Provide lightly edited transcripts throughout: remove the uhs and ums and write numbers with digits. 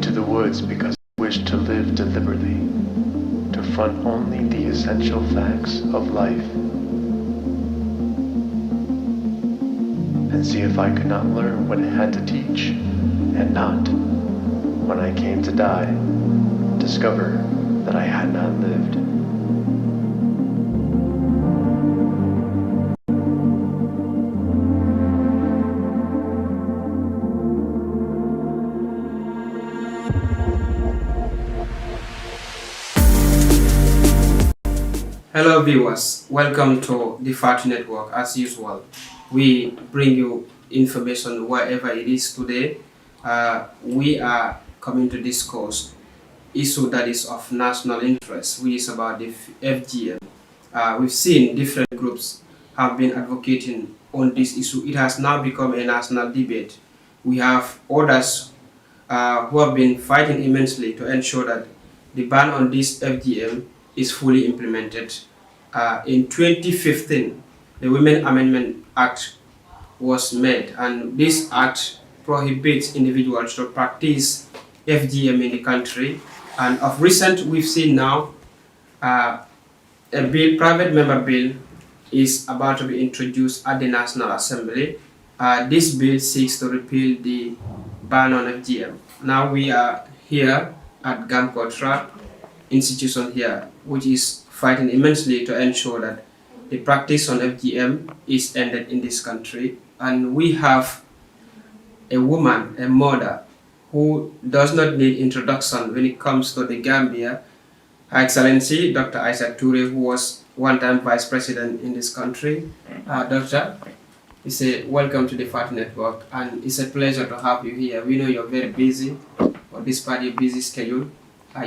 went to the woods because I wished to live deliberately, to front only the essential facts of life, and see if I could not learn what it had to teach, and not, when I came to die, discover that I had not lived. Hello viewers, welcome to the FAT Network. As usual, we bring you information wherever it is today. We are coming to discuss issue that is of national interest, which is about the FGM. We've seen different groups have been advocating on this issue. It has now become a national debate. We have others who have been fighting immensely to ensure that the ban on this FGM is fully implemented. In 2015, the Women Amendment Act was made, and this act prohibits individuals to practice FGM in the country. And of recent, we've seen now a bill, private member bill, is about to be introduced at the National Assembly. This bill seeks to repeal the ban on FGM. Now we are here at Gamtrap institution here, which is fighting immensely to ensure that the practice on FGM is ended in this country. And we have a woman, a mother, who does not need introduction when it comes to the Gambia. Her Excellency, Dr. Isatou Touray, who was one-time Vice President in this country. Doctor, it's a welcome to the FAT Network, and it's a pleasure to have you here. We know you're very busy, but despite your busy schedule,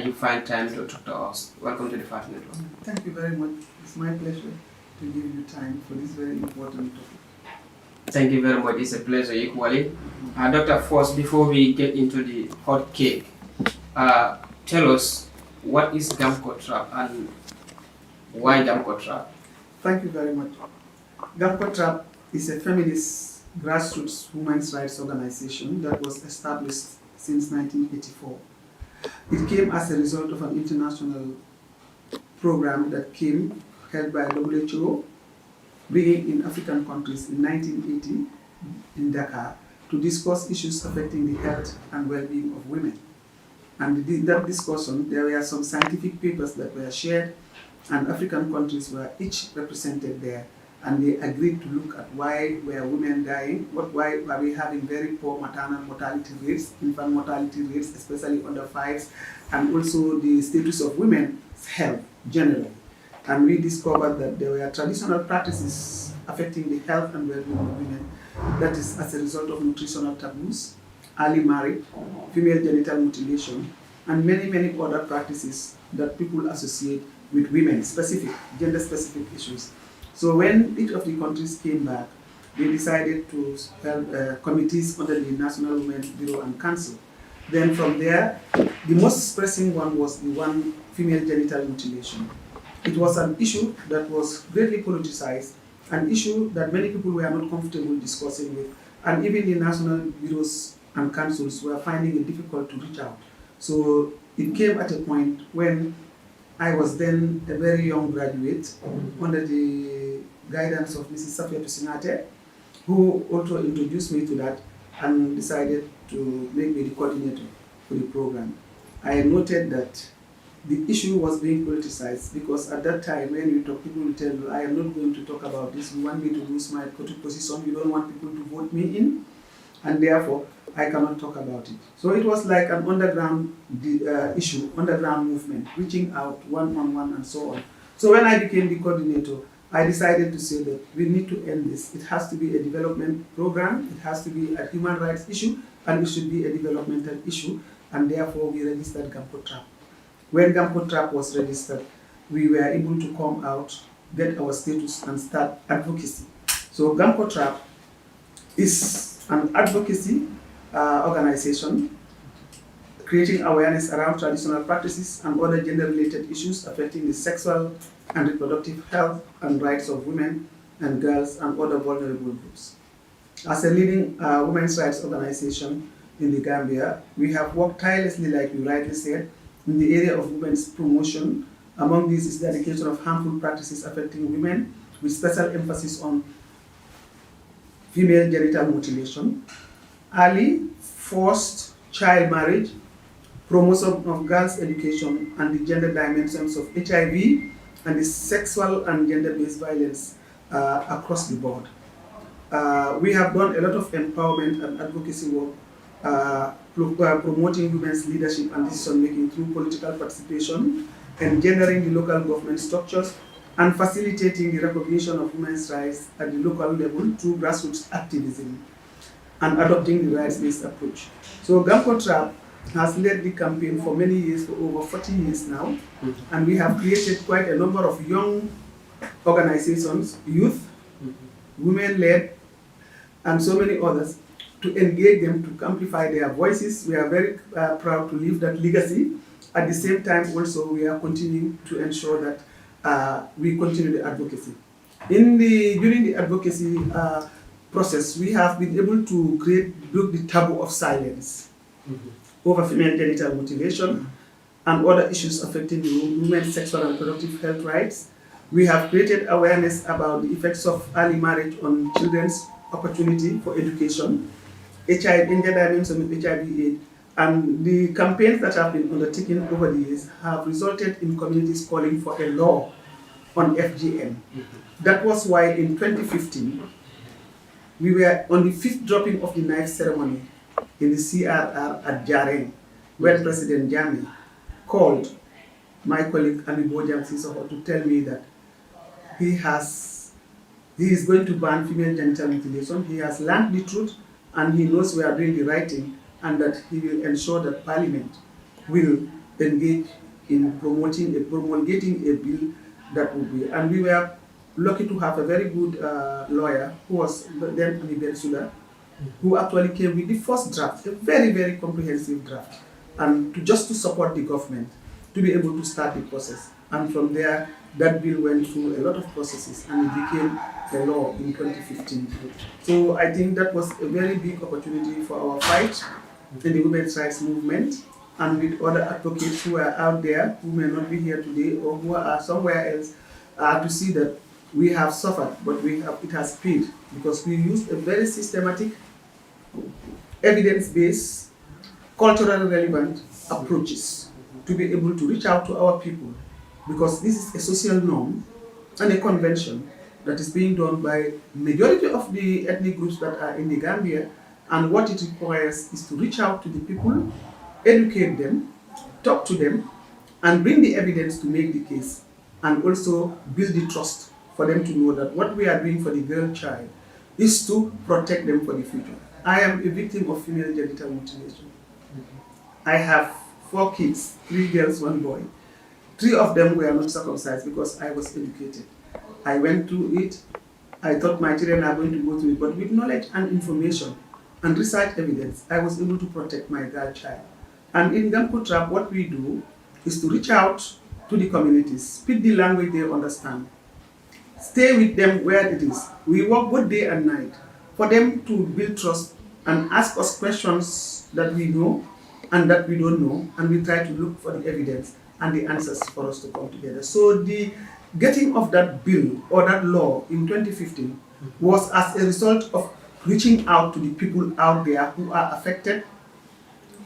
you find time to talk to us. Welcome to the FAT Network. Thank you very much. It's my pleasure to give you time for this very important topic. Thank you very much. It's a pleasure equally. Doctor, first, before we get into the hot cake, tell us what is Gamtrap and why Gamtrap? Thank you very much. Gamtrap is a feminist grassroots women's rights organization that was established since 1984. It came as a result of an international program that came held by WHO, bringing in African countries in 1980 in Dakar to discuss issues affecting the health and well-being of women. And in that discussion, there were some scientific papers that were shared, and African countries were each represented there, and they agreed to look at why were women dying, why are we having very poor maternal mortality rates, infant mortality rates, especially under 5s, and also the status of women's health generally. And we discovered that there were traditional practices affecting the health and well-being of women, that is as a result of nutritional taboos, early marriage, female genital mutilation, and many, many other practices that people associate with women, gender-specific issues. So when each of the countries came back, they decided to have committees under the National Women's Bureau and Council. Then from there, the most pressing one was the one female genital mutilation. It was an issue that was greatly politicized, an issue that many people were not comfortable discussing with, and even the national bureaus and councils were finding it difficult to reach out. So it came at a point when I was then a very young graduate under the guidance of Mrs. Isatou Touray, who also introduced me to that and decided to make me the coordinator for the program. I noted that the issue was being politicized because at that time when you talk, people will tell you, I am not going to talk about this, you want me to lose my position, you don't want people to vote me in, and therefore I cannot talk about it. So it was like an underground issue, underground movement, reaching out one-on-one and so on. So when I became the coordinator, I decided to say that we need to end this. It has to be a development program, it has to be a human rights issue, and it should be a developmental issue, and therefore we registered Gamtrap. When Gamtrap was registered, we were able to come out, get our status, and start advocacy. So Gamtrap is an advocacy organization creating awareness around traditional practices and other gender-related issues affecting the sexual and reproductive health and rights of women and girls and other vulnerable groups. As a leading women's rights organization, in the Gambia. We have worked tirelessly, like you rightly said, in the area of women's promotion. Among these is the eradication of harmful practices affecting women, with special emphasis on female genital mutilation, early forced child marriage, promotion of girls' education, and the gender dimensions of HIV and the sexual and gender-based violence across the board. We have done a lot of empowerment and advocacy work, promoting women's leadership and decision-making through political participation, engendering the local government structures, and facilitating the recognition of women's rights at the local level through grassroots activism and adopting the rights-based approach. So Gamtrap has led the campaign for many years, for over 40 years now, and we have created quite a number of young organizations, youth, women-led, and so many others, to engage them, to amplify their voices. We are very proud to leave that legacy. At the same time, also, we are continuing to ensure that we continue the advocacy. During the advocacy process, we have been able to break the taboo of silence over female genital mutilation and other issues affecting women's sexual and reproductive health rights. We have created awareness about the effects of early marriage on children's opportunity for education, HIV, gender dimension of HIV/AIDS, and the campaigns that have been undertaken over the years have resulted in communities calling for a law on FGM. That was why in 2015, we were on the 5th dropping of the knife ceremony in the CRR at Jareng, where President Jammeh called my colleague Ami Bojang Sissoho to tell me that he is going to ban female genital mutilation. He has learned the truth and he knows we are doing the right thing, and that he will ensure that Parliament will engage in promulgating a bill that would be. And we were lucky to have a very good lawyer who was then Ami Bensouda, who actually came with the first draft, a very, very comprehensive draft, and just to support the government to be able to start the process. And from there, that bill went through a lot of processes and it became a law in 2015. So I think that was a very big opportunity for our fight in the women's rights movement, and with other advocates who are out there who may not be here today or who are somewhere else, to see that we have suffered, but it has paid, because we used a very systematic, evidence-based, culturally relevant approaches to be able to reach out to our people, because this is a social norm and a convention that is being done by majority of the ethnic groups that are in the Gambia, and what it requires is to reach out to the people, educate them, talk to them, and bring the evidence to make the case, and also build the trust for them to know that what we are doing for the girl child is to protect them for the future. I am a victim of female genital mutilation. I have 4 kids, 3 girls, 1 boy. 3 of them were not circumcised because I was educated. I went through it. I thought my children are going to go through it, but with knowledge and information and research evidence, I was able to protect my girl child. And in Gamtrap, what we do is to reach out to the communities, speak the language they understand, stay with them where it is. We work both day and night for them to build trust and ask us questions that we know and that we don't know, and we try to look for the evidence and the answers for us to come together. So the getting of that bill or that law in 2015 was as a result of reaching out to the people out there who are affected,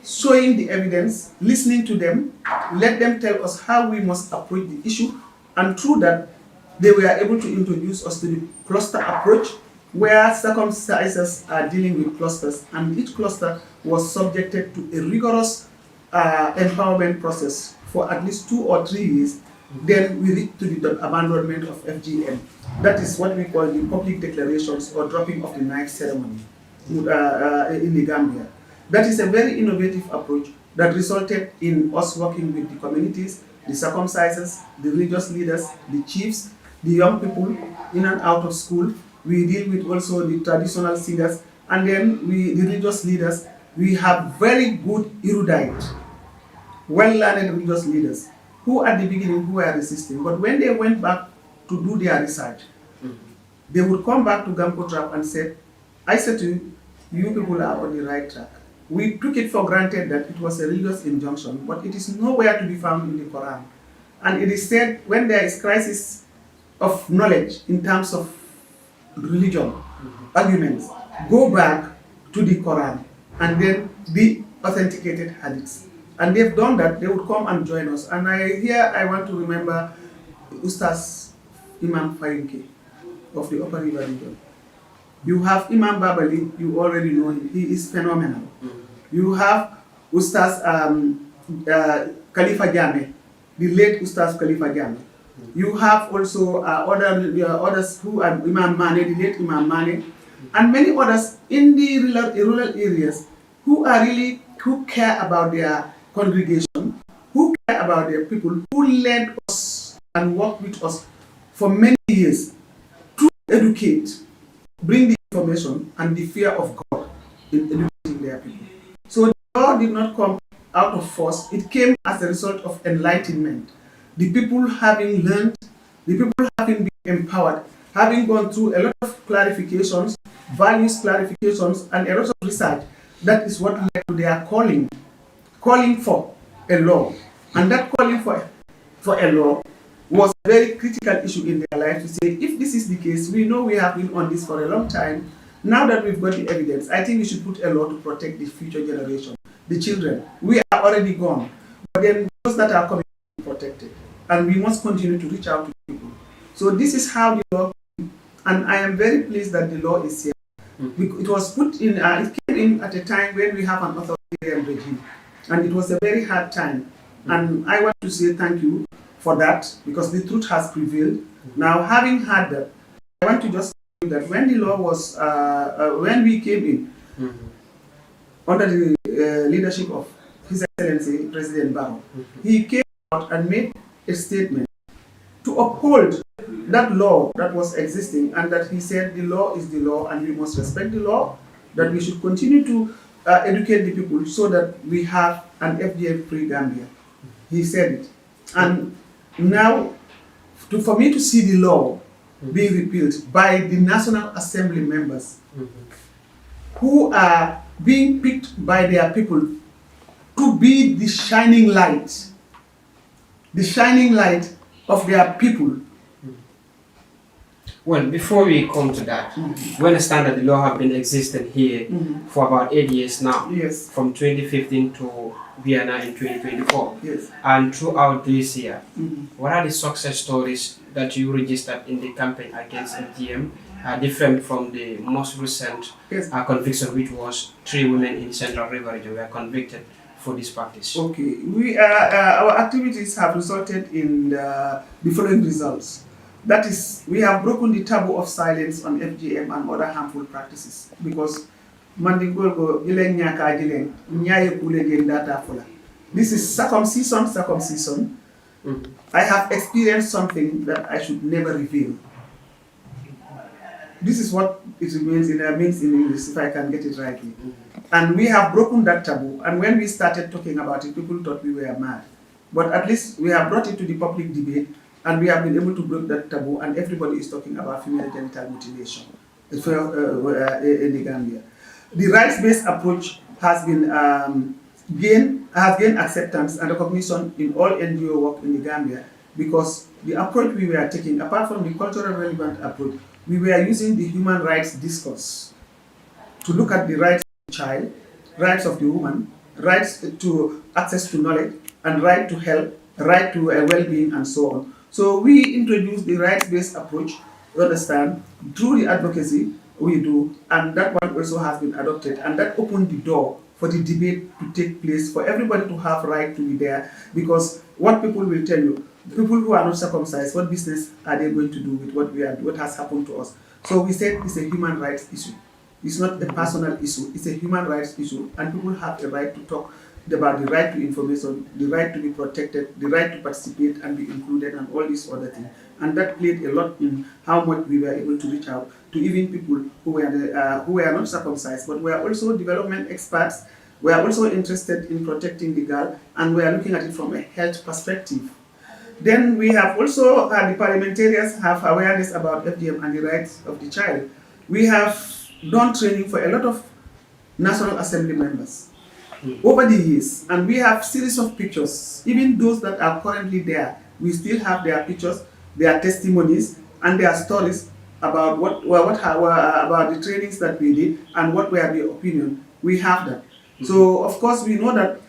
showing the evidence, listening to them, let them tell us how we must approach the issue, and through that, they were able to introduce us to the cluster approach, where circumcisers are dealing with clusters, and each cluster was subjected to a rigorous empowerment process for at least 2 or 3 years. Then we reach to the abandonment of FGM. That is what we call the public declarations or dropping of the knife ceremony in the Gambia. That is a very innovative approach that resulted in us working with the communities, the circumcisers, the religious leaders, the chiefs, the young people in and out of school. We deal with also the traditional singers, and then the religious leaders. We have very good erudite, well-learned religious leaders who at the beginning who were resisting, but when they went back to do their research, they would come back to Gamtrap and say, Isatou, you people are on the right track. we took it for granted that it was a religious injunction, but it is nowhere to be found in the Quran. And it is said when there is crisis of knowledge in terms of religion, arguments, go back to the Quran and then the authenticated hadiths. And they've done that, they would come and join us. And I want to remember Ustaz Imam Fayinke of the Upper River region. You have Imam Babali, you already know him, he is phenomenal. You have Ustaz Khalifa Jame, the late Ustaz Khalifa Jame. You have also others who are Imam Mane, the late Imam Mane, and many others in the rural areas who care about their congregation, who care about their people, who led us and worked with us for many years to educate, bring the information and the fear of God in educating their people. So the law did not come out of force, it came as a result of enlightenment. The people having learned, the people having been empowered, having gone through a lot of clarifications, values clarifications, and a lot of research. That is what led to their calling for a law. And that calling for a law was a very critical issue in their life to say, if this is the case, we know we have been on this for a long time. Now that we've got the evidence, I think we should put a law to protect the future generation, the children. We are already gone, but then those that are coming to be protected. And we must continue to reach out to people. So this is how the law came, and I am very pleased that the law is here. It was put in, it came in at a time when we have an authoritarian regime, and it was a very hard time. And I want to say thank you for that, because the truth has prevailed. Now, having had that, I want to just say that when the law was, when we came in, under the leadership of His Excellency President Barrow, he came out and made a statement to uphold that law that was existing, and that he said the law is the law and we must respect the law, that we should continue to educate the people so that we have an FGM-free Gambia. He said it. And now, for me to see the law being repealed by the National Assembly members who are being picked by their people to be the shining light of their people. Well, before we come to that, we understand that the law have been existing here for about 8 years now. Yes. From 2015 to Vienna in 2024. Yes. And throughout this year, what are the success stories that you registered in the campaign against FGM, different from the most recent conviction, which was 3 women in Central River region were convicted for this practice? Okay, our activities have resulted in the following results. That is, we have broken the taboo of silence on FGM and other harmful practices, because this is circumcision. I have experienced something that I should never reveal. This is what it means in English, if I can get it rightly. And we have broken that taboo, and when we started talking about it, people thought we were mad. But at least we have brought it to the public debate, and we have been able to break that taboo, and everybody is talking about female genital mutilation in the Gambia. The rights-based approach has been gained acceptance and recognition in all NGO work in the Gambia, because the approach we were taking, apart from the cultural relevant approach, we were using the human rights discourse to look at the rights of the child, rights of the woman, rights to access to knowledge, and right to health, right to well-being, and so on. So we introduced the rights-based approach, you understand, through the advocacy we do, and that one also has been adopted, and that opened the door for the debate to take place, for everybody to have right to be there, because what people will tell you, people who are not circumcised, what business are they going to do with what has happened to us? So we said it's a human rights issue. It's not a personal issue, it's a human rights issue, and people have a right to talk about the right to information, the right to be protected, the right to participate and be included, and all these other things. And that played a lot in how much we were able to reach out to even people who were not circumcised, but were also development experts, were also interested in protecting the girl, and we are looking at it from a health perspective. Then we have also, the parliamentarians have awareness about FGM and the rights of the child. We have done training for a lot of National Assembly members over the years, and we have series of pictures. Even those that are currently there, we still have their pictures, their testimonies, and their stories about about the trainings that we did and what were the opinion. We have that. So of course we know that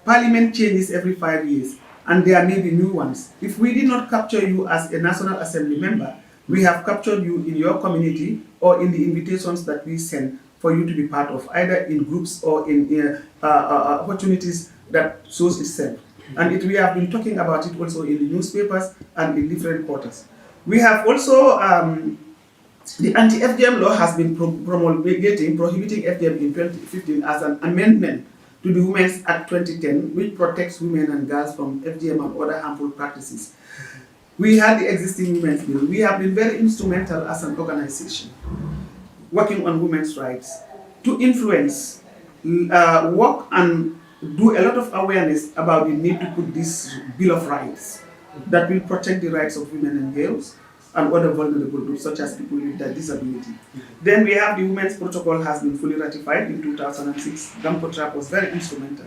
Parliament changes every 5 years, and there may be new ones. If we did not capture you as a National Assembly member, we have captured you in your community or in the invitations that we send for you to be part of, either in groups or in opportunities that shows itself. And we have been talking about it also in the newspapers and in different quarters. We have also, the anti-FGM law has been prohibiting FGM in 2015 as an amendment to the Women's Act 2010, which protects women and girls from FGM and other harmful practices. We had the existing women's bill. We have been very instrumental as an organization working on women's rights to influence, work and do a lot of awareness about the need to put this Bill of Rights that will protect the rights of women and girls and other vulnerable groups such as people with disability. Then we have the Women's Protocol has been fully ratified in 2006. Gamtrap was very instrumental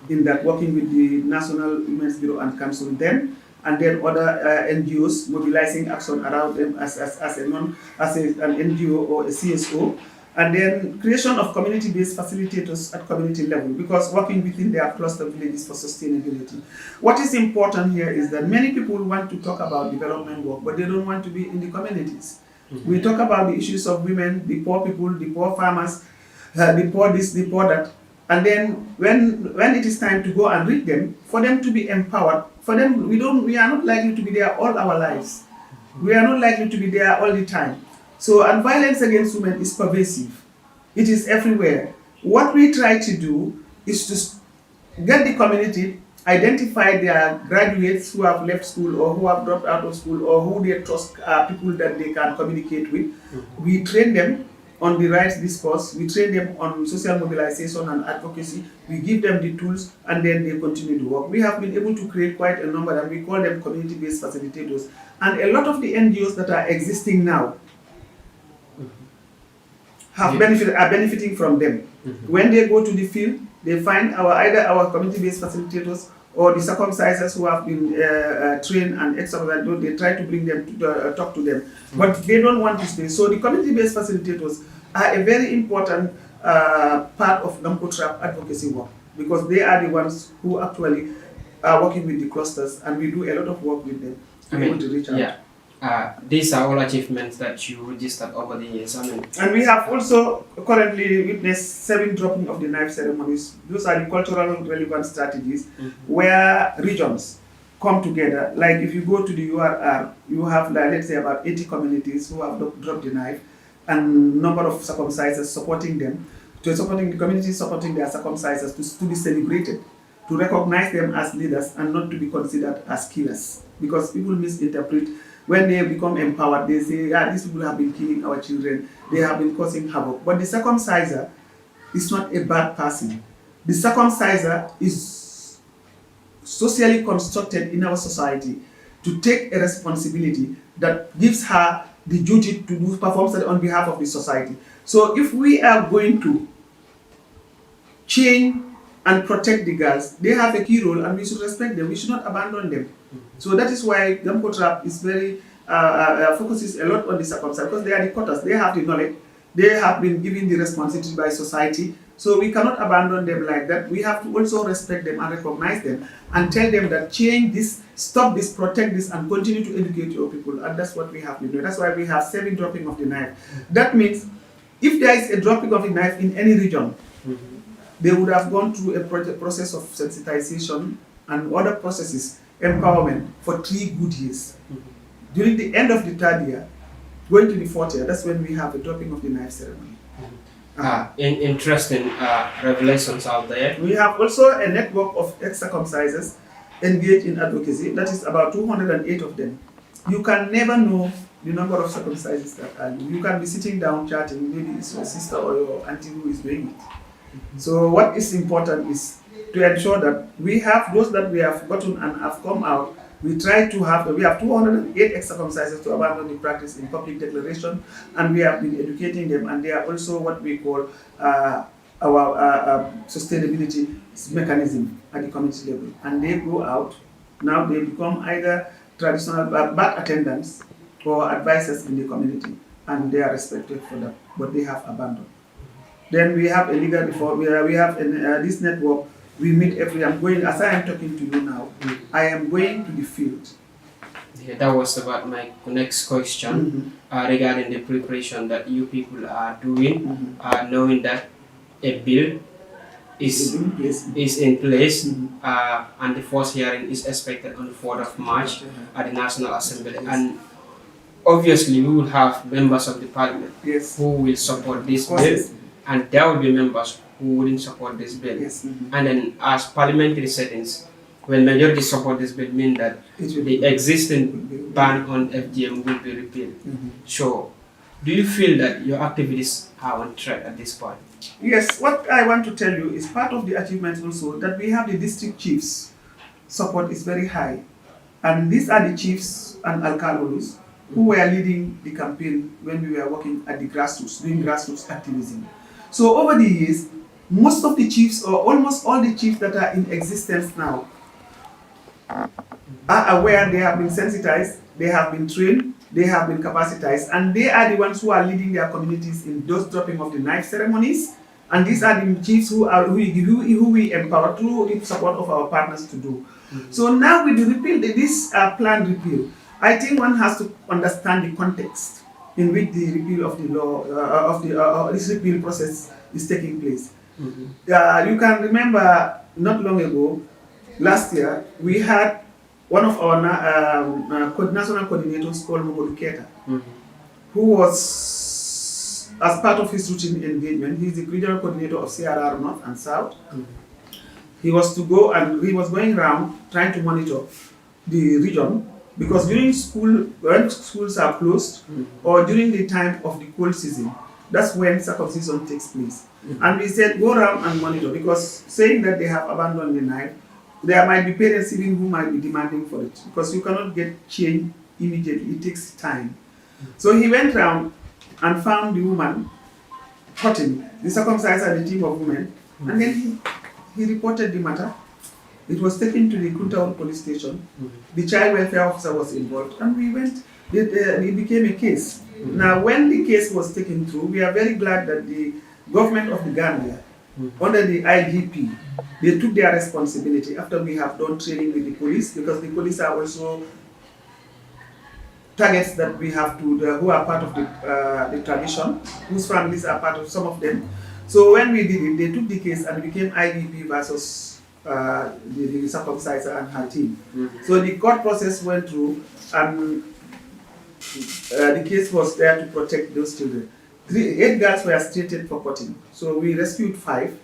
in that, working with the National Women's Bureau and Council then, and then other NGOs mobilizing action around them as an NGO or a CSO, and then creation of community-based facilitators at community level, because working within their cluster villages for sustainability. What is important here is that many people want to talk about development work, but they don't want to be in the communities. We talk about the issues of women, the poor people, the poor farmers, the poor this, the poor that, and then when it is time to go and reach them, for them to be empowered, for them, we are not likely to be there all our lives. We are not likely to be there all the time. So, and violence against women is pervasive. It is everywhere. What we try to do is to get the community, identify their graduates who have left school or who have dropped out of school or who they trust people that they can communicate with. We train them on the rights discourse, we train them on social mobilization and advocacy, we give them the tools, and then they continue to work. We have been able to create quite a number, and we call them community-based facilitators. And a lot of the NGOs that are existing now are benefiting from them. When they go to the field, they find either our community-based facilitators or the circumcisers who have been trained and exercised. They try to bring them to talk to them, but they don't want to stay. So the community-based facilitators are a very important part of Gamtrap advocacy work, because they are the ones who actually are working with the clusters, and we do a lot of work with them to be able to reach out. Yeah. These are all achievements that you registered over the years. And we have also currently witnessed 7 dropping of the knife ceremonies. Those are the cultural relevant strategies where regions come together. Like if you go to the URR, you have, let's say, about 80 communities who have dropped the knife, and number of circumcisers supporting them, supporting the community, supporting their circumcisers to be celebrated, to recognize them as leaders and not to be considered as killers, because people misinterpret. When they become empowered, they say, these people have been killing our children, they have been causing havoc. But the circumciser is not a bad person. The circumciser is socially constructed in our society to take a responsibility that gives her the duty to perform that on behalf of the society. So if we are going to change and protect the girls, they have a key role, and we should respect them. We should not abandon them. So that is why Gamtrap is very focuses a lot on the circumcised, because they are the cutters. They have the knowledge. They have been given the responsibility by society. So we cannot abandon them like that. We have to also respect them and recognize them and tell them that change this, stop this, protect this, and continue to educate your people. And that's what we have been doing. That's why we have 7 dropping of the knife. That means if there is a dropping of the knife in any region, they would have gone through a process of sensitization and other processes, empowerment, for 3 good years. During the end of the 3rd year, going to the 4th year, that's when we have a dropping of the knife ceremony. Interesting revelations out there. We have also a network of ex-circumcisers engaged in advocacy. That is about 208 of them. You can never know the number of circumcisers that are. You can be sitting down chatting, maybe it's your sister or your auntie who is doing it. So what is important is to ensure that we have those that we have gotten and have come out. We try to have, we have 208 ex-circumcisers to abandon the practice in public declaration, and we have been educating them, and they are also what we call our sustainability mechanism at the community level. And they go out, now they become either traditional bad attendants or advisors in the community, and they are respected for that, but they have abandoned. Then we have a legal reform, we have this network, we meet I'm going, as I am talking to you now, I am going to the field. Yeah, that was about my next question regarding the preparation that you people are doing, knowing that a bill is in place, and the first hearing is expected on the 4th of March at the National Assembly. And obviously, we will have members of the parliament who will support this bill, and there will be members who wouldn't support this bill. And then, as parliamentary settings, when majority support this bill, mean that the existing ban on FGM will be repealed. So, do you feel that your activities are on track at this point? Yes, what I want to tell you is part of the achievement also that we have the district chiefs support is very high. And these are the chiefs and alcalos who were leading the campaign when we were working at the grassroots, doing grassroots activism. So over the years, most of the chiefs, or almost all the chiefs that are in existence now, are aware, they have been sensitized, they have been trained, they have been capacitized, and they are the ones who are leading their communities in those dropping of the knife ceremonies. And these are the chiefs who we empower through the support of our partners to do. So now with the repeal, this planned repeal, I think one has to understand the context in which the repeal of the law, this repeal process is taking place. You can remember not long ago, last year, we had one of our national coordinators called Momodu Keta, who was, as part of his routine engagement, he's the regional coordinator of CRR North and South. He was to go and he was going around trying to monitor the region, because during when schools are closed or during the time of the cold season, that's when circumcision takes place. And we said, go around and monitor, because saying that they have abandoned the knife, there might be parents even who might be demanding for it, because you cannot get change immediately, it takes time. So he went around and found the woman cutting, the circumciser, the team of women, and then he reported the matter. It was taken to the Kuntaun police station. The child welfare officer was involved, and we went, it became a case. Now, when the case was taken through, we are very glad that the government of the Gambia, under the IGP, they took their responsibility after we have done training with the police, because the police are also targets that we have to, who are part of the tradition, whose families are part of some of them. So when we did it, they took the case and it became IGP versus the circumciser and her team. So the court process went through, and the case was there to protect those children. 8 girls were stated for cutting. So we rescued 5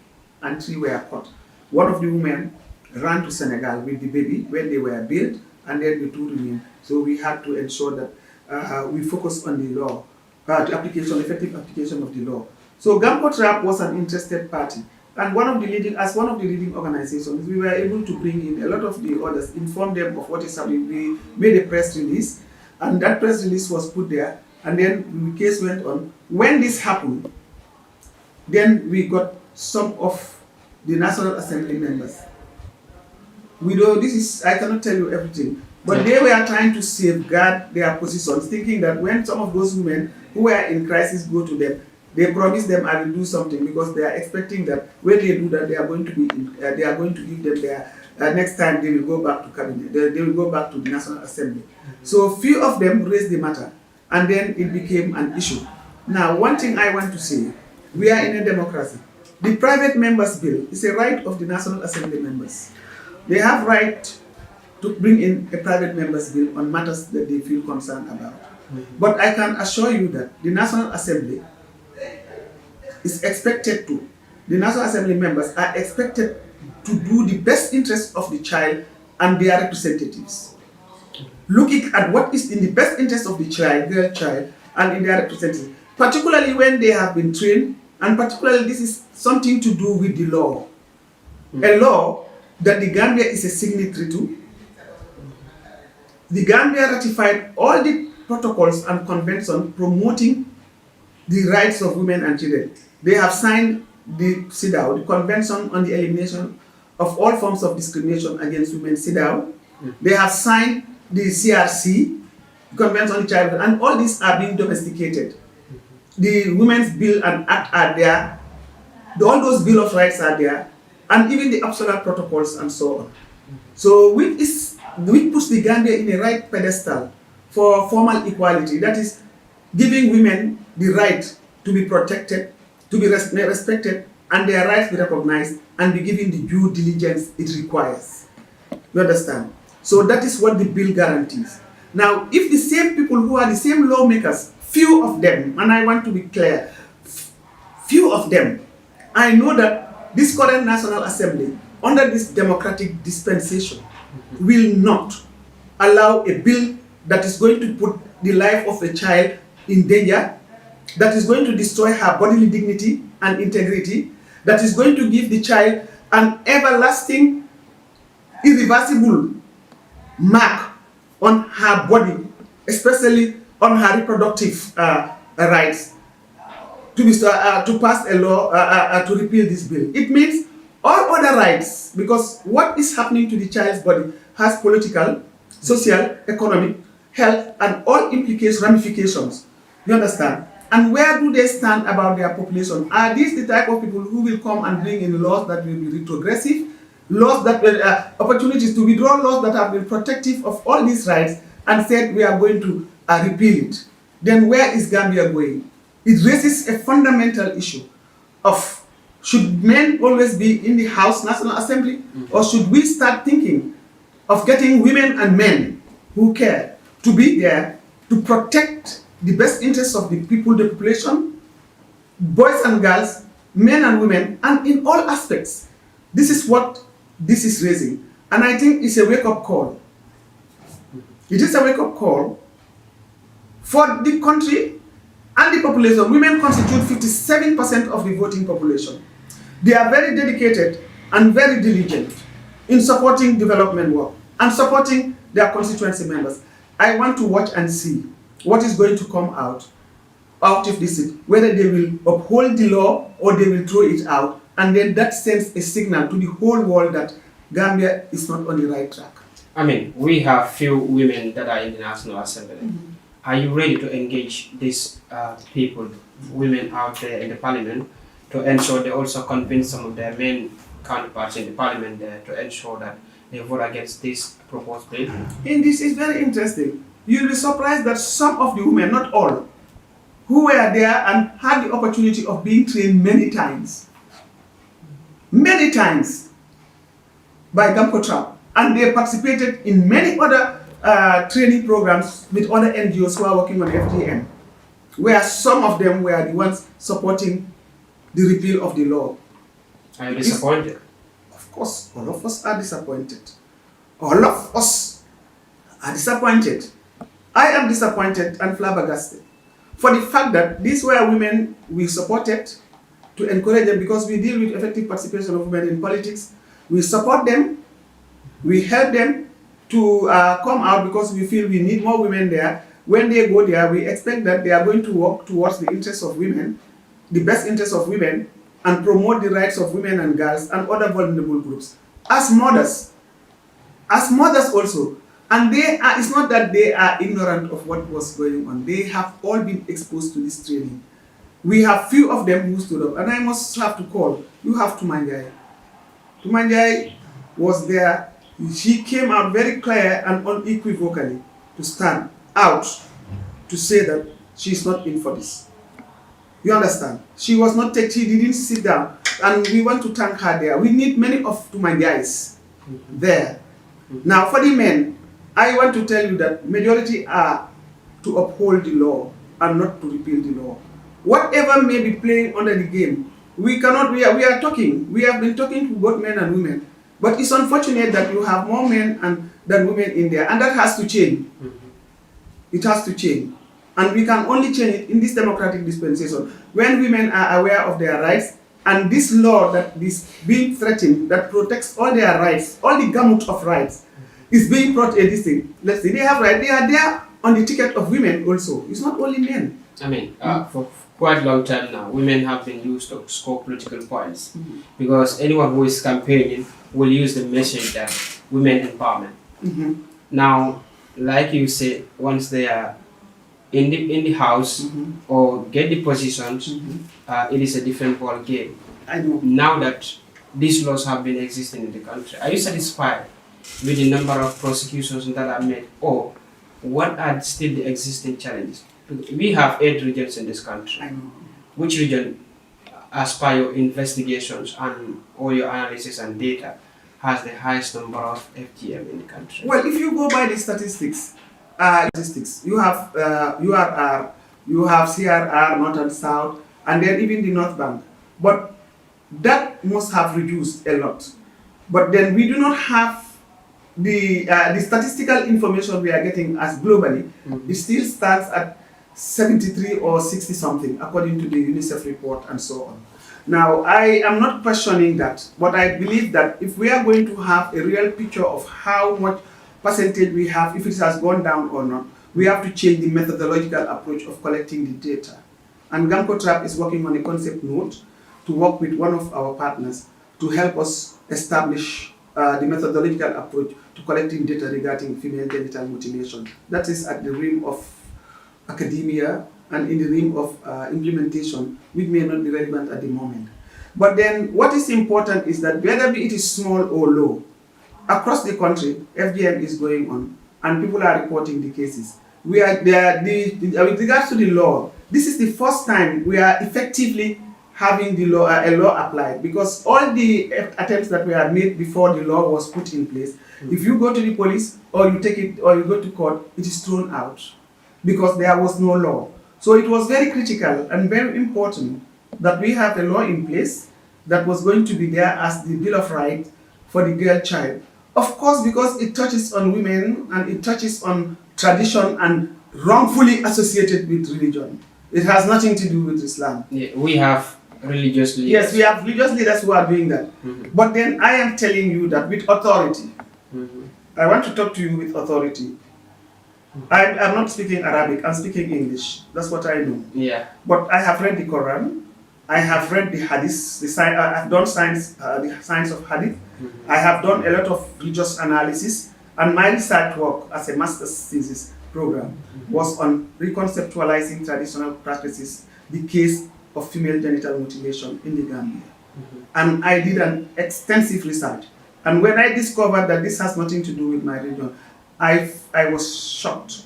and 3 were caught. One of the women ran to Senegal with the baby when they were billed, and then the 2 remained. So we had to ensure that we focus on the law, the effective application of the law. So Gamtrap was an interested party. And one of the leading organizations, we were able to bring in a lot of the others, inform them of what is happening. We made a press release, and that press release was put there, and then the case went on. When this happened, then we got some of the National Assembly members. We know this is, I cannot tell you everything, but they were trying to safeguard their positions, thinking that when some of those women who were in crisis go to them, they promise them I will do something, because they are expecting that when they do that, they are going to be, they are going to give them their next time they will go back to cabinet, they will go back to the National Assembly. So few of them raised the matter, and then it became an issue. Now, one thing I want to say, we are in a democracy. The private members bill is a right of the National Assembly members. They have right to bring in a private members bill on matters that they feel concerned about. But I can assure you that the National Assembly is expected to, the National Assembly members are expected to do the best interest of the child and their representatives. Looking at what is in the best interest of the child, girl child, and in their representatives, particularly when they have been trained, and particularly this is something to do with the law. A law that the Gambia is a signatory to. The Gambia ratified all the protocols and conventions promoting the rights of women and children. They have signed the CEDAW, the Convention on the Elimination of All Forms of Discrimination Against Women, CEDAW. They have signed the CRC, Convention on Childhood, and all these are being domesticated. The Women's Bill and Act are there, all those Bill of Rights are there, and even the absolute protocols and so on. So which puts the Gambia in a right pedestal for formal equality, that is giving women the right to be protected, to be respected, and their rights be recognized and be given the due diligence it requires. You understand? So that is what the bill guarantees. Now, if the same people who are the same lawmakers, few of them, and I want to be clear, few of them, I know that this current National Assembly, under this democratic dispensation, will not allow a bill that is going to put the life of a child in danger, that is going to destroy her bodily dignity and integrity, that is going to give the child an everlasting, irreversible mark on her body, especially on her reproductive rights, to pass a law to repeal this bill. It means all other rights, because what is happening to the child's body has political, social, economic, health, and all implications, ramifications. You understand? And where do they stand about their population? Are these the type of people who will come and bring in laws that will be retrogressive, laws that will, opportunities to withdraw laws that have been protective of all these rights and said we are going to repeal it? Then where is Gambia going? It raises a fundamental issue of, should men always be in the House National Assembly, or should we start thinking of getting women and men who care to be there to protect the best interests of the people, the population, boys and girls, men and women, and in all aspects. This is what this is raising. And I think it's a wake-up call. It is a wake-up call for the country and the population. Women constitute 57% of the voting population. They are very dedicated and very diligent in supporting development work and supporting their constituency members. I want to watch and see what is going to come out of this, whether they will uphold the law or they will throw it out, and then that sends a signal to the whole world that Gambia is not on the right track. I mean, we have few women that are in the National Assembly. Are you ready to engage these people, women out there in the parliament, to ensure they also convince some of their men counterparts in the parliament there to ensure that they vote against this proposed bill? And this is very interesting. You'll be surprised that some of the women, not all, who were there and had the opportunity of being trained many times by Gamtrap, and they participated in many other training programs with other NGOs who are working on FGM, where some of them were the ones supporting the repeal of the law. Are you disappointed? Of course, all of us are disappointed. All of us are disappointed. I am disappointed and flabbergasted for the fact that these were women we supported to encourage them, because we deal with effective participation of women in politics. We support them, we help them to come out, because we feel we need more women there. When they go there, we expect that they are going to work towards the interests of women, the best interests of women, and promote the rights of women and girls and other vulnerable groups. As mothers also. And it's not that they are ignorant of what was going on. They have all been exposed to this training. We have few of them who stood up. And I must have to call, you have Tumanjai. Tumanjai was there. She came out very clear and unequivocally to stand out to say that she's not in for this. You understand? She was not she didn't sit down. And we want to thank her there. We need many of Tumanjais there. Now for the men, I want to tell you that majority are to uphold the law and not to repeal the law. Whatever may be playing under the game, we are talking. We have been talking to both men and women. But it's unfortunate that you have more men than women in there, and that has to change. It has to change. And we can only change it in this democratic dispensation when women are aware of their rights, and this law that is being threatened, that protects all their rights, all the gamut of rights, is being brought a this thing. Let's say they have right, they are there on the ticket of women also. It's not only men. I mean, for quite long time now, women have been used to score political points because anyone who is campaigning will use the message that women empowerment. Now, like you said, once they are in the house or get the positions, it is a different ball game. I know. Now that these laws have been existing in the country, are you satisfied with the number of prosecutions that are made, or what are still the existing challenges? We have 8 regions in this country. I know. Which region, as per your investigations and all your analysis and data, has the highest number of FGM in the country? Well, if you go by the statistics, you have URR, you have CRR, North and South, and then even the North Bank. But that must have reduced a lot. But then we do not have the statistical information we are getting as globally. It still stands at 73 or 60 something, according to the UNICEF report and so on. Now, I am not questioning that, but I believe that if we are going to have a real picture of how much percentage we have, if it has gone down or not, we have to change the methodological approach of collecting the data. And Gamtrap is working on a concept note to work with one of our partners to help us establish the methodological approach to collecting data regarding female genital mutilation. That is at the realm of academia and in the realm of implementation, which may not be relevant at the moment. But then what is important is that whether it is small or low, across the country, FGM is going on and people are reporting the cases. We are there, with regards to the law, this is the first time we are effectively having the law, a law applied, because all the attempts that were made before the law was put in place, if you go to the police or you take it or you go to court, it is thrown out because there was no law. So it was very critical and very important that we have a law in place that was going to be there as the Bill of Rights for the girl child. Of course, because it touches on women and it touches on tradition and wrongfully associated with religion. It has nothing to do with Islam. Yeah, we have religious leaders. Yes, we have religious leaders who are doing that. But then I am telling you that with authority. I want to talk to you with authority. I'm not speaking Arabic, I'm speaking English. That's what I know. Yeah. But I have read the Quran, I have read the Hadith, I've done the science of Hadith, I have done a lot of religious analysis, and my research work as a master's thesis program was on reconceptualizing traditional practices, the case of female genital mutilation in the Gambia. And I did an extensive research. And when I discovered that this has nothing to do with my religion, I was shocked.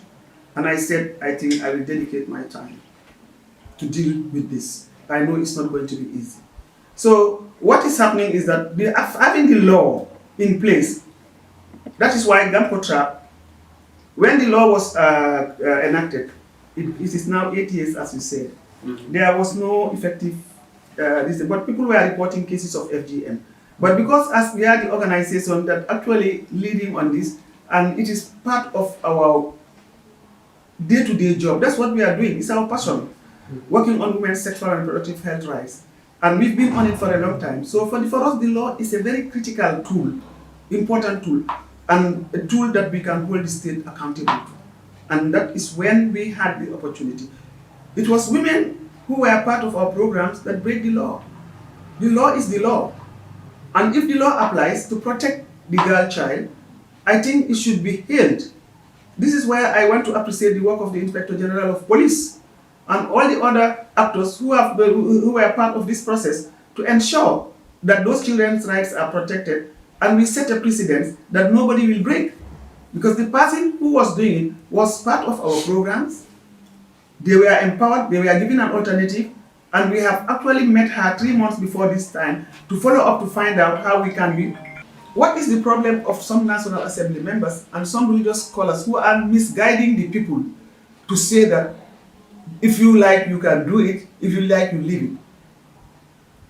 And I said, I think I will dedicate my time to deal with this. I know it's not going to be easy. So what is happening is that having the law in place, that is why Gamtrap, when the law was enacted, it is now 8 years, as you said. There was no effective reason, but people were reporting cases of FGM. But because as we are the organization that actually leading on this, and it is part of our day-to-day job, that's what we are doing, it's our passion, working on women's sexual and reproductive health rights. And we've been on it for a long time. So for us, the law is a very critical tool, important tool, and a tool that we can hold the state accountable to. And that is when we had the opportunity. It was women who were part of our programs that break the law. The law is the law. And if the law applies to protect the girl child, I think it should be held. This is where I want to appreciate the work of the Inspector General of Police and all the other actors who were part of this process to ensure that those children's rights are protected, and we set a precedent that nobody will break. Because the person who was doing it was part of our programs. They were empowered, they were given an alternative, and we have actually met her 3 months before this time to follow up to find out how we can be. What is the problem of some National Assembly members and some religious scholars who are misguiding the people to say that if you like, you can do it, if you like, you leave it?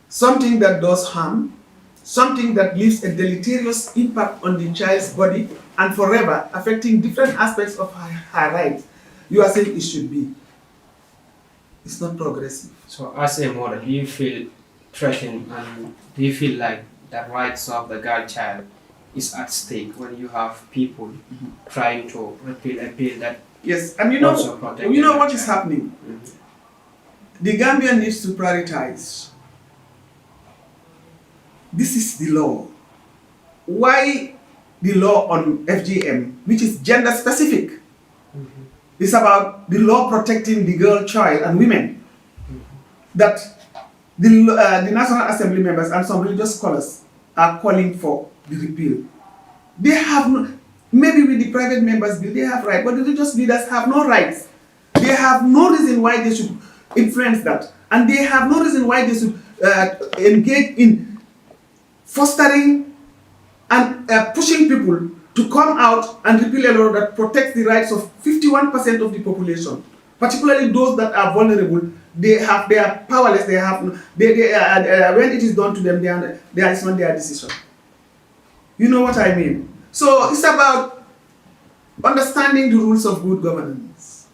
Something that does harm, something that leaves a deleterious impact on the child's body and forever affecting different aspects of her rights, you are saying it should be. It's not progressive. So as a mother, do you feel threatened, and do you feel like the rights of the girl child is at stake when you have people trying to repeal a bill that yes, and you know what is happening? The Gambia needs to prioritize. This is the law. Why the law on FGM, which is gender specific, is about the law protecting the girl child and women, that the National Assembly members and some religious scholars are calling for the repeal. They have no, maybe with the private members bill they have rights, but the religious leaders have no rights. They have no reason why they should influence that, and they have no reason why they should engage in fostering and pushing people to come out and repeal a law that protects the rights of 51% of the population, particularly those that are vulnerable. They are powerless. They have when it is done to them, they it's not their decision. You know what I mean? So it's about understanding the rules of good governance.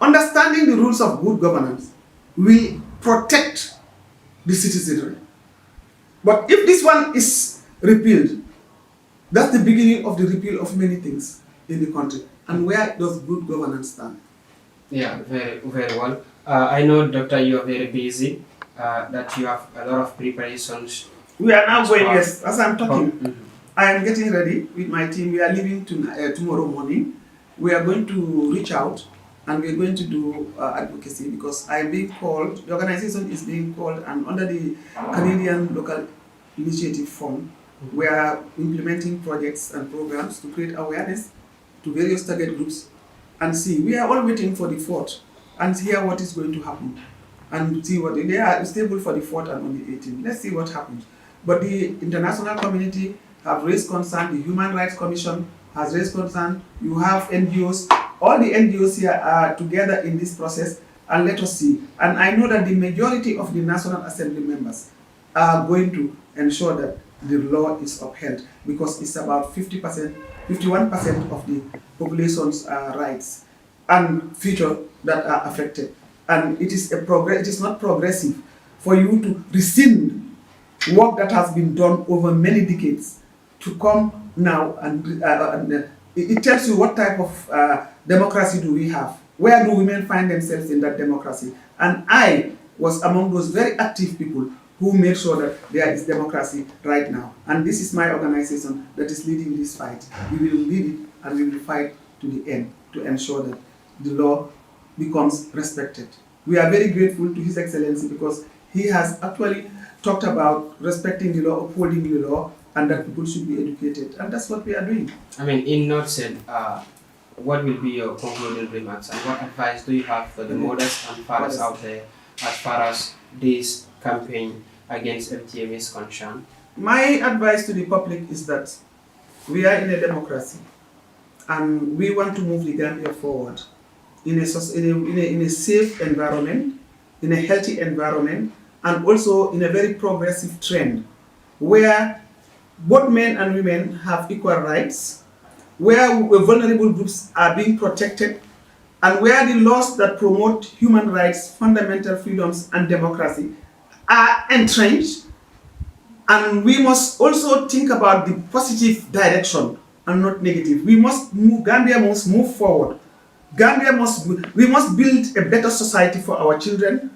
Understanding the rules of good governance will protect the citizenry. But if this one is repealed, that's the beginning of the repeal of many things in the country. And where does good governance stand? Yeah, very, very well. I know, Doctor, you are very busy, that you have a lot of preparations. We are now going, yes, as I'm talking, I am getting ready with my team. We are leaving tomorrow morning. We are going to reach out and we're going to do advocacy, because I am being called, the organization is being called, and under the Canadian Local Initiative Fund, we are implementing projects and programs to create awareness to various target groups and see. We are all waiting for the 4th and hear what is going to happen and see what they are stable for the 4th and on the 18th. Let's see what happens. But the international community have raised concern. The Human Rights Commission has raised concern. You have NGOs. All the NGOs here are together in this process, and let us see. And I know that the majority of the National Assembly members are going to ensure that the law is upheld, because it's about 50%, 51% of the population's rights and future that are affected. And it is it is not progressive for you to rescind work that has been done over many decades to come now and it tells you what type of democracy do we have. Where do women find themselves in that democracy? And I was among those very active people who made sure that there is democracy right now. And this is my organization that is leading this fight. We will lead it and we will fight to the end to ensure that the law becomes respected. We are very grateful to His Excellency, because he has actually talked about respecting the law, upholding the law, and that people should be educated. And that's what we are doing. I mean, in nutshell, what will be your concluding remarks, and what advice do you have for the mothers and fathers out there as far as this campaign against FGM is concerned? My advice to the public is that we are in a democracy and we want to move the Gambia forward in a safe environment, in a healthy environment, and also in a very progressive trend where both men and women have equal rights, where vulnerable groups are being protected, and where the laws that promote human rights, fundamental freedoms, and democracy are entrenched. And we must also think about the positive direction and not negative. We must move, Gambia must move forward. We must build a better society for our children.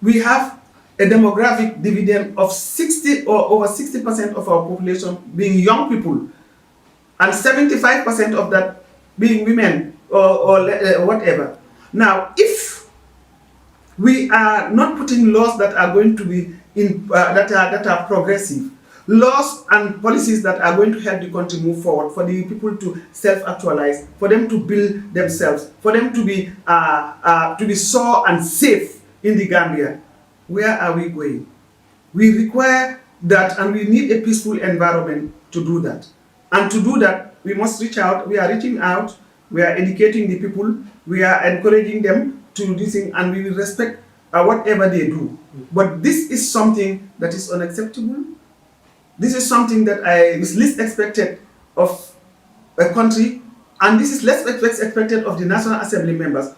We have a demographic dividend of 60 or over 60% of our population being young people, and 75% of that being women or whatever. Now, if we are not putting laws that are going to be that are progressive, laws and policies that are going to help the country move forward, for the people to self-actualize, for them to build themselves, for them to be secure and safe in the Gambia, where are we going? We require that, and we need a peaceful environment to do that. And to do that, we must reach out. We are reaching out. We are educating the people. We are encouraging them to do this thing, and we will respect whatever they do. But this is something that is unacceptable. This is something that is least expected of a country, and this is less expected of the National Assembly members,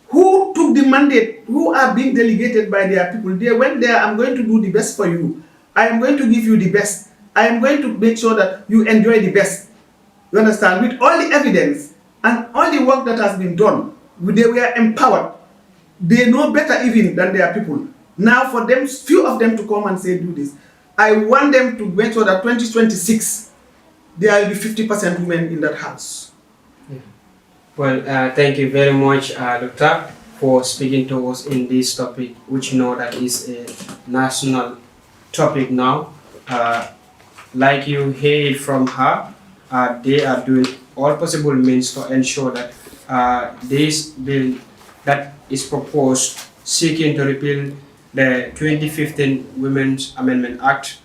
who took the mandate, who are being delegated by their people. They went there, I'm going to do the best for you. I am going to give you the best. I am going to make sure that you enjoy the best. You understand? With all the evidence and all the work that has been done, They were empowered. They know better even than their people. Now for them, few of them to come and say do this. I want them to make sure that 2026, there will be 50% women in that house. Yeah. Well, thank you very much, Doctor, for speaking to us in this topic, which you know that is a national topic now. Like you hear it from her, they are doing all possible means to ensure that this bill that is proposed seeking to repeal the 2015 Women's Amendment Act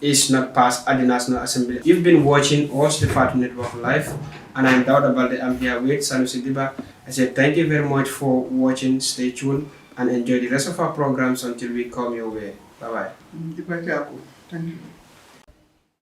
is not passed at the National Assembly. You've been watching us, the Fatu Network Live, and I'm Dauda Balde. I'm here with Sanusi Diba. I said thank you very much for watching. Stay tuned and enjoy the rest of our programs until we come your way. Bye-bye. Thank you.